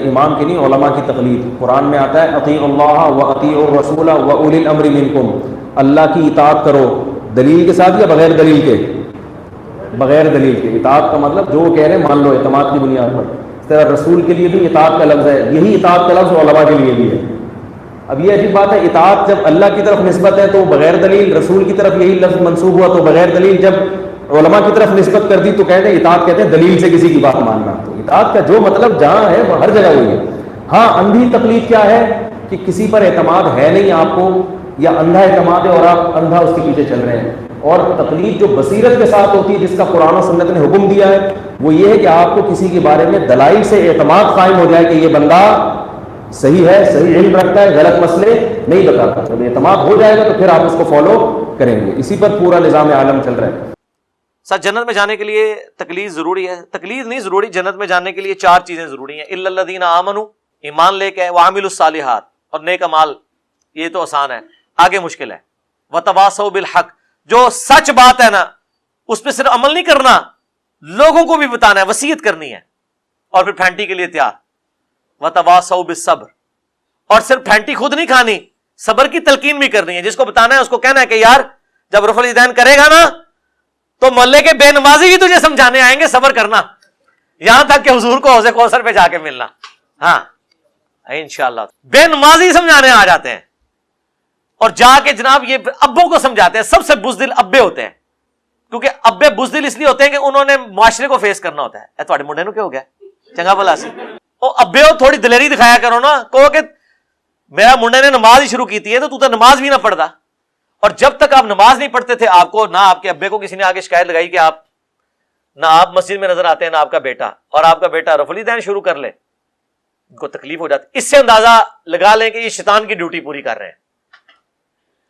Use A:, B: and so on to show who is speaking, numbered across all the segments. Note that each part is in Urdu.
A: امام کی نہیں، علماء کی تقلید. قرآن میں آتا ہے اطیعوا اللہ واطیعوا الرسول واولی الامر منکم، اللہ کی اطاعت کرو دلیل کے ساتھ یا بغیر دلیل کے؟ بغیر دلیل کے. اطاعت کا مطلب جو وہ کہہ رہے ہیں مان لو اعتماد کی بنیاد پر. اس طرح رسول کے لیے بھی اطاعت کا لفظ ہے، یہی اطاعت کا لفظ علماء کے لیے بھی ہے. اب یہ عجیب بات ہے، اطاعت جب اللہ کی طرف نسبت ہے تو بغیر دلیل، رسول کی طرف یہی لفظ منسوب ہوا تو بغیر دلیل، جب علماء کی طرف نسبت کر دی تو کہتے ہیں اطاعت، کہتے ہیں دلیل سے کسی کی بات ماننا. تو اطاعت کا جو مطلب جہاں ہے وہ ہر جگہ وہی ہے. ہاں اندھی تقلید کیا ہے کہ کسی پر اعتماد ہے نہیں آپ کو، یا اندھا اعتماد ہے اور آپ اندھا اس کے پیچھے چل رہے ہیں. اور تقلید جو بصیرت کے ساتھ ہوتی ہے، جس کا قرآن و سنت نے حکم دیا ہے، وہ یہ ہے کہ آپ کو کسی کے بارے میں دلائل سے اعتماد قائم ہو جائے کہ یہ بندہ صحیح ہے، صحیح علم رکھتا ہے، غلط مسئلے نہیں بتاتا. جب اعتماد ہو جائے گا تو پھر آپ اس کو فالو کریں گے. اسی پر پورا نظام عالم چل رہا ہے.
B: ساتھ جنت میں جانے کے لیے تقلید ضروری ہے؟ تقلید نہیں ضروری. جنت میں جانے کے لیے 4 چیزیں ضروری ہیں. الا الذین آمنوا، ایمان لے کے، وعملوا الصالحات، اور نیک اعمال. یہ تو آسان ہے، آگے مشکل ہے. وتواصوا بالحق، جو سچ بات ہے نا اس پہ صرف عمل نہیں کرنا، لوگوں کو بھی بتانا ہے، وصیت کرنی ہے، اور پھر پھینٹی کے لیے تیار. وتواصوا بالصبر، اور صرف پھینٹی خود نہیں کھانی، صبر کی تلقین بھی کرنی ہے. جس کو بتانا ہے اس کو کہنا ہے کہ یار جب رفع الیدین کرے گا نا تو محلے کے بے نمازی بھی تجھے سمجھانے آئیں گے، صبر کرنا، یہاں تک کہ حضور کو حوض کوثر پہ جا کے ملنا. ہاں انشاءاللہ بے نمازی سمجھانے آ جاتے ہیں، اور جا کے جناب یہ ابوں کو سمجھاتے ہیں. سب سے بزدل ابے ہوتے ہیں، کیونکہ ابے بزدل اس لیے ہوتے ہیں کہ انہوں نے معاشرے کو فیس کرنا ہوتا ہے. اے تھوڑے منڈے نو کیا ہو گیا چنگا بھلا سی، او ابے ہو تھوڑی دلیری دکھایا کرو نا. کہو کہ میرا منڈے نے نماز ہی شروع کی تھی ہے تو نماز بھی نہ پڑھتا. اور جب تک آپ نماز نہیں پڑھتے تھے، آپ کو نہ آپ کے ابے کو کسی نے آگے شکایت لگائی کہ آپ نہ آپ مسجد میں نظر آتے ہیں، نہ آپ کا بیٹا، اور آپ کا بیٹا رفع الیدین شروع کر لے، ان کو تکلیف ہو جاتی. اس سے اندازہ لگا لیں کہ یہ شیطان کی ڈیوٹی پوری کر رہے ہیں.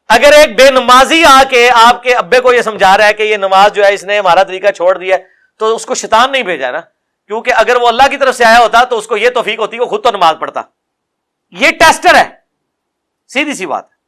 B: اگر ایک بے نمازی آ کے آپ کے ابے کو یہ سمجھا رہا ہے کہ یہ نماز جو ہے اس نے ہمارا طریقہ چھوڑ دیا ہے، تو اس کو شیطان نہیں بھیجا نا، کیونکہ اگر وہ اللہ کی طرف سے آیا ہوتا تو اس کو یہ توفیق ہوتی، وہ خود تو نماز پڑھتا. یہ ٹیسٹر ہے، سیدھی سی بات ہے.